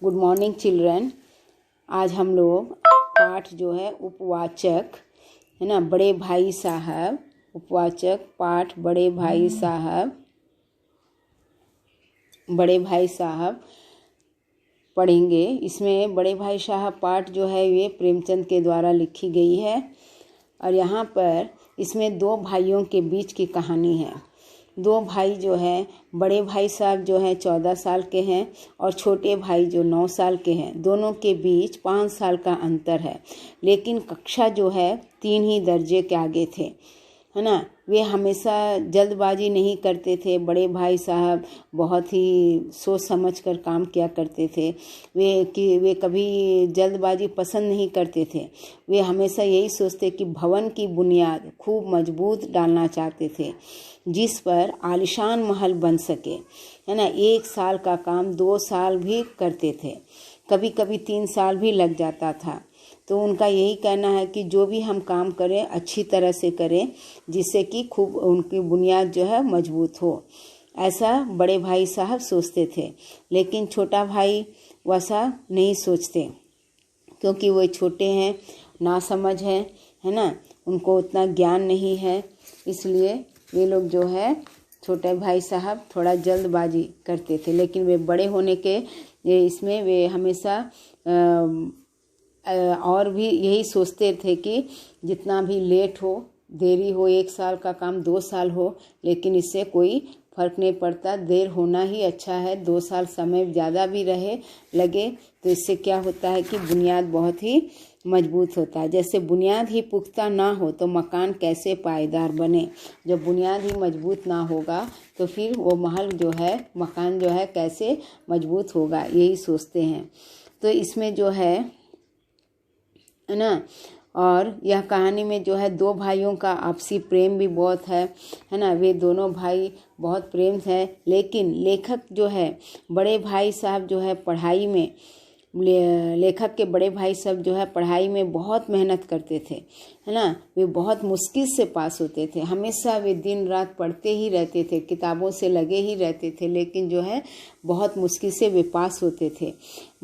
Good morning children. आज हम लोग पाठ जो है उपवाचक है ना, बड़े भाई साहब, उपवाचक पाठ बड़े भाई साहब पढ़ेंगे। इसमें बड़े भाई साहब पाठ जो है ये प्रेमचंद के द्वारा लिखी गई है और यहाँ पर इसमें दो भाइयों के बीच की कहानी है। दो भाई जो है, बड़े भाई साहब जो हैं 14 साल के हैं और छोटे भाई जो 9 साल के हैं। दोनों के बीच 5 साल का अंतर है, लेकिन कक्षा जो है 3 ही दर्जे के आगे थे, है ना। वे हमेशा जल्दबाजी नहीं करते थे। बड़े भाई साहब बहुत ही सोच समझ कर काम किया करते थे। वे कभी जल्दबाजी पसंद नहीं करते थे। वे हमेशा यही सोचते कि भवन की बुनियाद खूब मजबूत डालना चाहते थे, जिस पर आलीशान महल बन सके, है ना। 1 साल का काम 2 साल भी करते थे, कभी कभी 3 साल भी लग जाता था। तो उनका यही कहना है कि जो भी हम काम करें अच्छी तरह से करें, जिससे कि खूब उनकी बुनियाद जो है मजबूत हो। ऐसा बड़े भाई साहब सोचते थे, लेकिन छोटा भाई वैसा नहीं सोचते, क्योंकि वो छोटे हैं, नासमझ है ना, उनको उतना ज्ञान नहीं है। इसलिए वे लोग जो है, छोटे भाई साहब थोड़ा जल्दबाजी करते थे। लेकिन वे बड़े होने के इसमें वे हमेशा और भी यही सोचते थे कि जितना भी लेट हो, देरी हो, 1 साल का काम 2 साल हो, लेकिन इससे कोई फर्क नहीं पड़ता, देर होना ही अच्छा है। 2 साल समय ज़्यादा भी लगे तो इससे क्या होता है कि बुनियाद बहुत ही मजबूत होता है। जैसे बुनियाद ही पुख्ता ना हो तो मकान कैसे पायदार बने। जब बुनियाद ही मजबूत ना होगा तो फिर वो महल जो है, मकान जो है, कैसे मजबूत होगा, यही सोचते हैं। तो इसमें जो है ना, और यह कहानी में जो है 2 भाइयों का आपसी प्रेम भी बहुत है ना। वे दोनों भाई बहुत प्रेम है, लेकिन लेखक जो है, बड़े भाई साहब जो है पढ़ाई में, लेखक के बड़े भाई साहब जो है पढ़ाई में बहुत मेहनत करते थे, है ना। वे बहुत मुश्किल से पास होते थे। हमेशा वे दिन रात पढ़ते ही रहते थे, किताबों से लगे ही रहते थे, लेकिन जो है बहुत मुश्किल से वे पास होते थे।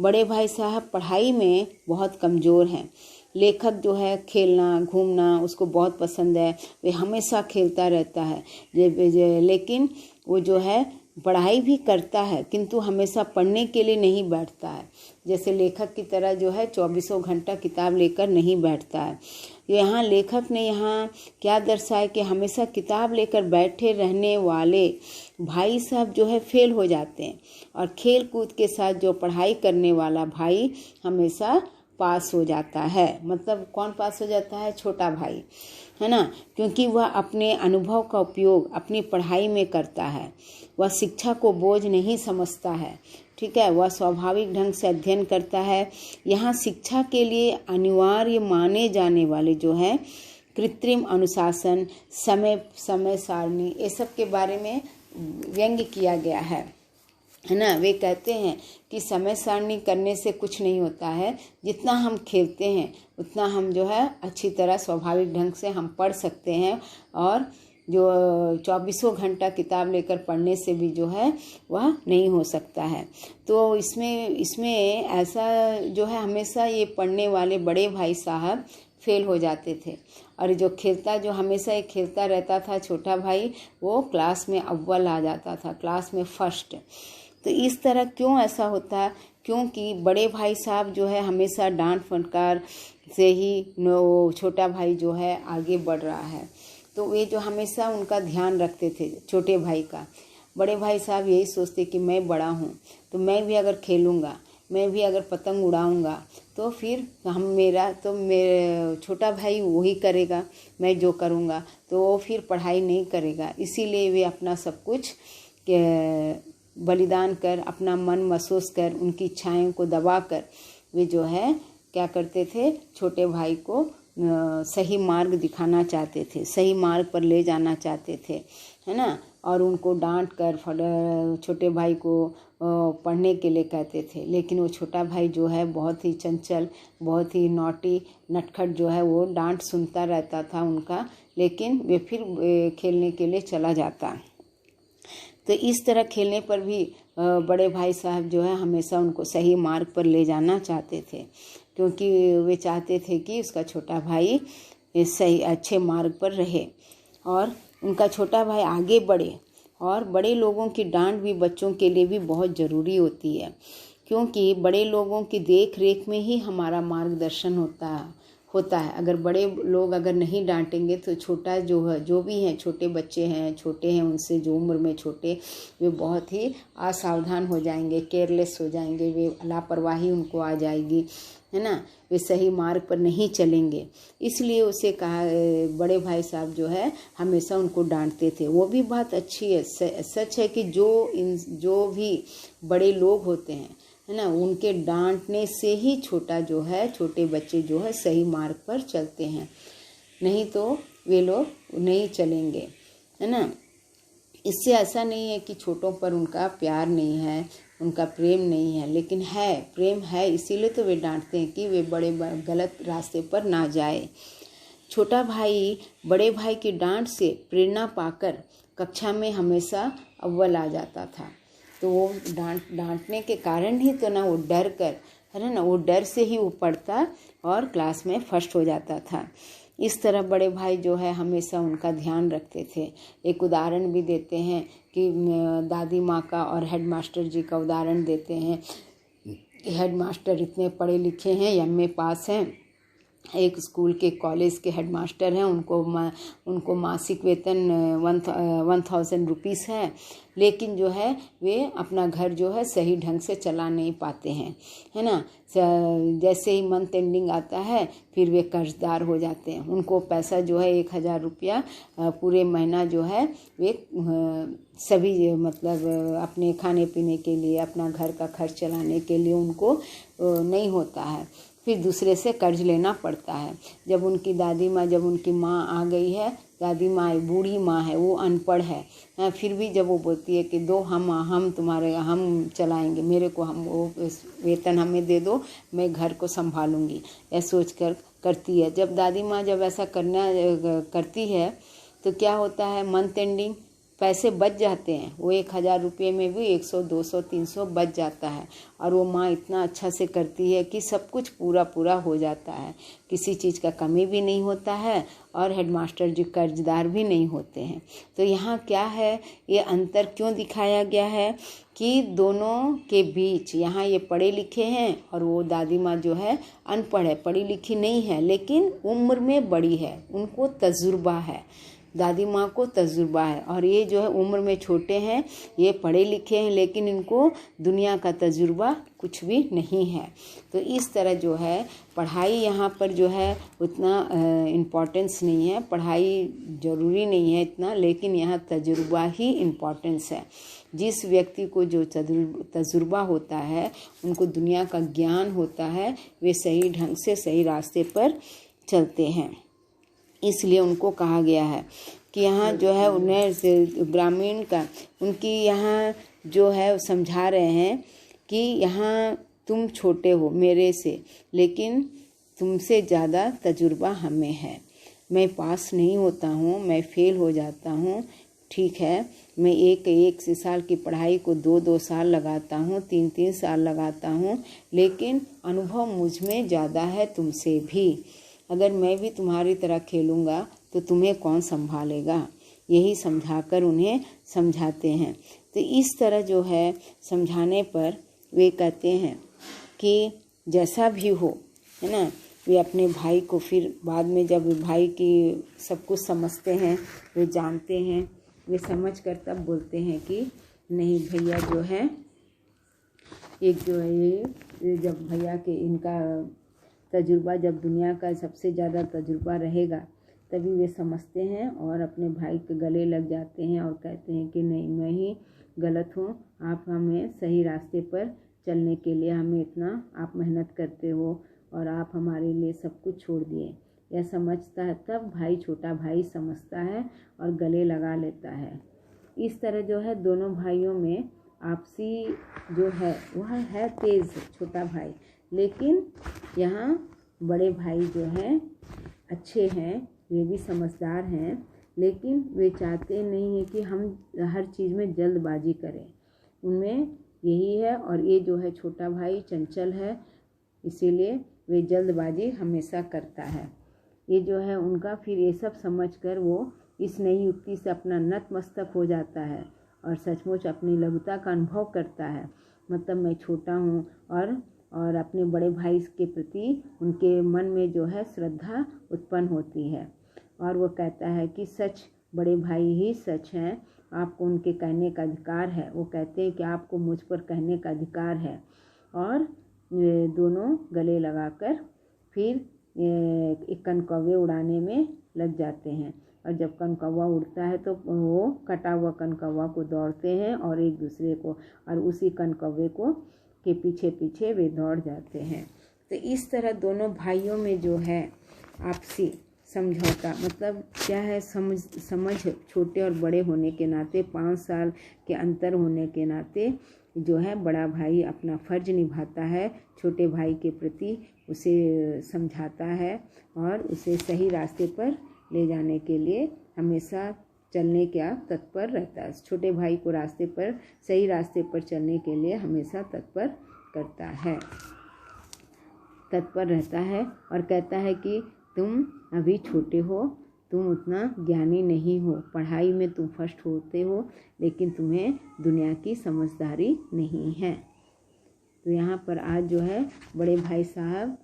बड़े भाई साहब पढ़ाई में बहुत कमज़ोर हैं। लेखक जो है खेलना घूमना उसको बहुत पसंद है, वे हमेशा खेलता रहता है। लेकिन वो जो है पढ़ाई भी करता है, किंतु हमेशा पढ़ने के लिए नहीं बैठता है। जैसे लेखक की तरह जो है 24 घंटा किताब लेकर नहीं बैठता है। यहाँ लेखक ने यहाँ क्या दर्शाया कि हमेशा किताब लेकर बैठे रहने वाले भाई साहब जो है फेल हो जाते हैं, और खेल कूद के साथ जो पढ़ाई करने वाला भाई हमेशा पास हो जाता है। मतलब कौन पास हो जाता है? छोटा भाई, है ना, क्योंकि वह अपने अनुभव का उपयोग अपनी पढ़ाई में करता है। वह शिक्षा को बोझ नहीं समझता है, ठीक है। वह स्वाभाविक ढंग से अध्ययन करता है। यहाँ शिक्षा के लिए अनिवार्य माने जाने वाले जो है कृत्रिम अनुशासन, समय सारणी, ये सब के बारे में व्यंग्य किया गया है ना। वे कहते हैं कि समय सारणी करने से कुछ नहीं होता है। जितना हम खेलते हैं उतना हम जो है अच्छी तरह स्वाभाविक ढंग से हम पढ़ सकते हैं, और जो 24 घंटा किताब लेकर पढ़ने से भी जो है वह नहीं हो सकता है। तो इसमें ऐसा जो है हमेशा ये पढ़ने वाले बड़े भाई साहब फेल हो जाते थे, और जो हमेशा ये खेलता रहता था छोटा भाई, वो क्लास में अव्वल आ जाता था, क्लास में फर्स्ट। तो इस तरह क्यों ऐसा होता है? क्योंकि बड़े भाई साहब जो है हमेशा डांट फटकार से ही छोटा भाई जो है आगे बढ़ रहा है। तो वे जो हमेशा उनका ध्यान रखते थे छोटे भाई का। बड़े भाई साहब यही सोचते कि मैं बड़ा हूँ, तो मैं भी अगर खेलूँगा, मैं भी अगर पतंग उड़ाऊँगा, तो फिर मेरे छोटा भाई वही करेगा, मैं जो करूँगा तो वो फिर पढ़ाई नहीं करेगा। इसीलिए वे अपना सब कुछ बलिदान कर, अपना मन महसूस कर, उनकी इच्छाएं को दबाकर वे जो है क्या करते थे, छोटे भाई को सही मार्ग दिखाना चाहते थे, सही मार्ग पर ले जाना चाहते थे, है ना। और उनको डांट कर छोटे भाई को पढ़ने के लिए कहते थे। लेकिन वो छोटा भाई जो है बहुत ही चंचल, बहुत ही नॉटी नटखट जो है, वो डांट सुनता रहता था उनका, लेकिन वे फिर खेलने के लिए चला जाता। तो इस तरह खेलने पर भी बड़े भाई साहब जो है हमेशा उनको सही मार्ग पर ले जाना चाहते थे, क्योंकि वे चाहते थे कि उसका छोटा भाई सही अच्छे मार्ग पर रहे और उनका छोटा भाई आगे बढ़े। और बड़े लोगों की डांट भी बच्चों के लिए भी बहुत ज़रूरी होती है, क्योंकि बड़े लोगों की देख रेख में ही हमारा मार्गदर्शन होता है। अगर बड़े लोग अगर नहीं डांटेंगे तो छोटा जो भी हैं, छोटे बच्चे हैं, छोटे हैं, उनसे जो उम्र में छोटे, वे बहुत ही असावधान हो जाएंगे, केयरलेस हो जाएंगे, वे लापरवाही उनको आ जाएगी, है ना, वे सही मार्ग पर नहीं चलेंगे। इसलिए उसे कहा, बड़े भाई साहब जो है हमेशा उनको डांटते थे। वो भी बात अच्छी है, सच है कि जो भी बड़े लोग होते हैं, है ना, उनके डांटने से ही छोटे बच्चे जो है सही मार्ग पर चलते हैं, नहीं तो वे लोग नहीं चलेंगे, है ना। इससे ऐसा नहीं है कि छोटों पर उनका प्यार नहीं है, उनका प्रेम नहीं है, लेकिन है, प्रेम है, इसीलिए तो वे डांटते हैं कि वे बड़े गलत रास्ते पर ना जाए। छोटा भाई बड़े भाई की डांट से प्रेरणा पाकर कक्षा में हमेशा अव्वल आ जाता था। तो वो डांटने के कारण ही तो ना वो डर कर, है ना, वो डर से ही वो पढ़ता और क्लास में फर्स्ट हो जाता था। इस तरह बड़े भाई जो है हमेशा उनका ध्यान रखते थे। एक उदाहरण भी देते हैं कि दादी माँ का और हेडमास्टर जी का उदाहरण देते हैं। हेडमास्टर इतने पढ़े लिखे हैं, एमए पास हैं, एक स्कूल के कॉलेज के हेडमास्टर हैं, उनको मासिक वेतन 1000 रुपीज़ है, लेकिन जो है वे अपना घर जो है सही ढंग से चला नहीं पाते हैं, है ना। जैसे ही मंथ एंडिंग आता है फिर वे कर्जदार हो जाते हैं। उनको पैसा जो है 1000 रुपया पूरे महीना जो है वे सभी मतलब अपने खाने पीने के लिए, अपना घर का खर्च चलाने के लिए उनको नहीं होता है, फिर दूसरे से कर्ज लेना पड़ता है। जब उनकी माँ आ गई है, दादी माँ बूढ़ी माँ है, वो अनपढ़ है, फिर भी जब वो बोलती है कि दो हम चलाएंगे, मेरे को वो वेतन हमें दे दो, मैं घर को संभालूंगी, यह सोच कर करती है। जब दादी माँ जब ऐसा करती है तो क्या होता है, मंथ एंडिंग पैसे बच जाते हैं। वो 1000 रुपये में भी 100, 200, 300 बच जाता है, और वो माँ इतना अच्छा से करती है कि सब कुछ पूरा हो जाता है, किसी चीज़ का कमी भी नहीं होता है, और हेडमास्टर जी कर्जदार भी नहीं होते हैं। तो यहाँ क्या है, ये अंतर क्यों दिखाया गया है कि दोनों के बीच, यहाँ ये पढ़े लिखे हैं और वो दादी माँ जो है अनपढ़ है, पढ़ी लिखी नहीं है, लेकिन उम्र में बड़ी है, उनको तजुर्बा है, दादी माँ को तजुर्बा है, और ये जो है उम्र में छोटे हैं, ये पढ़े लिखे हैं, लेकिन इनको दुनिया का तजुर्बा कुछ भी नहीं है। तो इस तरह जो है पढ़ाई यहाँ पर जो है उतना इम्पोर्टेंस नहीं है, पढ़ाई ज़रूरी नहीं है इतना, लेकिन यहाँ तजुर्बा ही इम्पोर्टेंस है। जिस व्यक्ति को जो तजुर्बा होता है, उनको दुनिया का ज्ञान होता है, वे सही ढंग से सही रास्ते पर चलते हैं। इसलिए उनको कहा गया है कि यहाँ जो है उन्हें ग्रामीण का, उनकी यहाँ जो है समझा रहे हैं कि यहाँ तुम छोटे हो मेरे से, लेकिन तुमसे ज़्यादा तजुर्बा हमें है। मैं पास नहीं होता हूँ, मैं फेल हो जाता हूँ, ठीक है, मैं एक साल की पढ़ाई को 2 साल लगाता हूँ, 3 साल लगाता हूँ, लेकिन अनुभव मुझ में ज़्यादा है तुमसे भी। अगर मैं भी तुम्हारी तरह खेलूँगा तो तुम्हें कौन संभालेगा, यही समझाकर उन्हें समझाते हैं। तो इस तरह जो है समझाने पर वे कहते हैं कि जैसा भी हो, है ना, वे अपने भाई को फिर बाद में जब भाई की सब कुछ समझते हैं, वे जानते हैं, वे समझ कर तब बोलते हैं कि नहीं भैया जो है, एक जो है ये जब भैया के इनका तजुर्बा, जब दुनिया का सबसे ज़्यादा तजुर्बा रहेगा तभी वे समझते हैं और अपने भाई के गले लग जाते हैं और कहते हैं कि नहीं, मैं ही गलत हूँ, आप हमें सही रास्ते पर चलने के लिए हमें इतना आप मेहनत करते हो और आप हमारे लिए सब कुछ छोड़ दिए। यह समझता है तब भाई, छोटा भाई समझता है और गले लगा लेता है। इस तरह जो है दोनों भाइयों में आपसी जो है वह है तेज़ छोटा भाई, लेकिन यहाँ बड़े भाई जो हैं अच्छे हैं, वे भी समझदार हैं, लेकिन वे चाहते नहीं हैं कि हम हर चीज़ में जल्दबाजी करें। उनमें यही है। और ये जो है छोटा भाई चंचल है, इसीलिए वे जल्दबाजी हमेशा करता है। ये जो है उनका फिर ये सब समझकर वो इस नई युक्ति से अपना नतमस्तक हो जाता है और सचमुच अपनी लघुता का अनुभव करता है। मतलब मैं छोटा हूँ और अपने बड़े भाई के प्रति उनके मन में जो है श्रद्धा उत्पन्न होती है। और वो कहता है कि सच बड़े भाई ही सच हैं, आपको उनके कहने का अधिकार है। वो कहते हैं कि आपको मुझ पर कहने का अधिकार है। और दोनों गले लगाकर फिर एक कनकौवे उड़ाने में लग जाते हैं। और जब कनकौवा उड़ता है तो वो कटा हुआ कनकौवा को दौड़ते हैं और एक दूसरे को, और उसी कनकौवे को के पीछे पीछे वे दौड़ जाते हैं। तो इस तरह दोनों भाइयों में जो है आपसी समझौता, मतलब क्या है, समझ छोटे और बड़े होने के नाते, 5 साल के अंतर होने के नाते जो है बड़ा भाई अपना फ़र्ज निभाता है, छोटे भाई के प्रति उसे समझाता है और उसे सही रास्ते पर ले जाने के लिए हमेशा चलने का तत्पर रहता है। छोटे भाई को सही रास्ते पर चलने के लिए हमेशा तत्पर रहता है और कहता है कि तुम अभी छोटे हो, तुम उतना ज्ञानी नहीं हो, पढ़ाई में तुम फर्स्ट होते हो, लेकिन तुम्हें दुनिया की समझदारी नहीं है। तो यहाँ पर आज जो है बड़े भाई साहब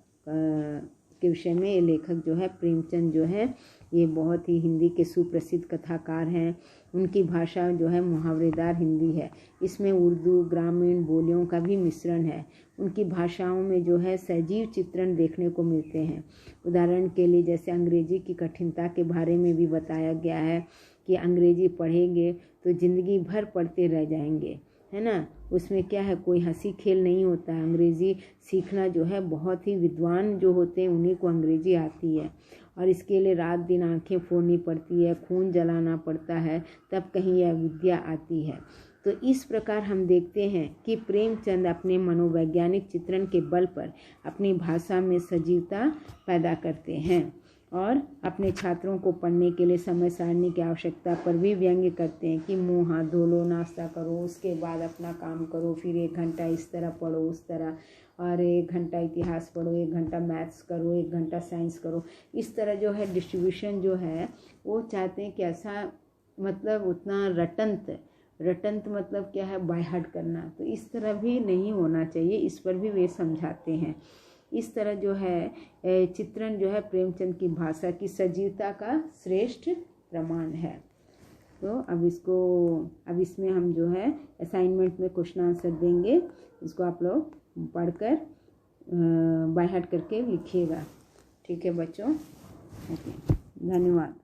के विषय में ये लेखक जो है प्रेमचंद जो है ये बहुत ही हिंदी के सुप्रसिद्ध कथाकार हैं। उनकी भाषा जो है मुहावरेदार हिंदी है। इसमें उर्दू ग्रामीण बोलियों का भी मिश्रण है। उनकी भाषाओं में जो है सजीव चित्रण देखने को मिलते हैं। उदाहरण के लिए जैसे अंग्रेजी की कठिनता के बारे में भी बताया गया है कि अंग्रेजी पढ़ेंगे तो ज़िंदगी भर पढ़ते रह जाएंगे, है ना। उसमें क्या है, कोई हंसी खेल नहीं होता है। अंग्रेज़ी सीखना जो है बहुत ही विद्वान जो होते हैं उन्हीं को अंग्रेज़ी आती है, और इसके लिए रात दिन आंखें फोड़नी पड़ती है, खून जलाना पड़ता है, तब कहीं यह विद्या आती है। तो इस प्रकार हम देखते हैं कि प्रेमचंद अपने मनोवैज्ञानिक चित्रण के बल पर अपनी भाषा में सजीवता पैदा करते हैं और अपने छात्रों को पढ़ने के लिए समय सारणी की आवश्यकता पर भी व्यंग्य करते हैं कि मुँह हाथ धो लो, नाश्ता करो, उसके बाद अपना काम करो, फिर 1 घंटा इस तरह पढ़ो, उस तरह, और 1 घंटा इतिहास पढ़ो, 1 घंटा मैथ्स करो, 1 घंटा साइंस करो। इस तरह जो है डिस्ट्रीब्यूशन जो है वो चाहते हैं कि ऐसा, मतलब उतना रटंत मतलब क्या है, बाय हार्ट करना, तो इस तरह भी नहीं होना चाहिए। इस पर भी वे समझाते हैं। इस तरह जो है चित्रण जो है प्रेमचंद की भाषा की सजीवता का श्रेष्ठ प्रमाण है। तो अब इसमें हम जो है असाइनमेंट में क्वेश्चन आंसर देंगे, इसको आप लोग पढ़कर बाय हार्ट करके लिखिएगा। ठीक है बच्चों, ओके, धन्यवाद।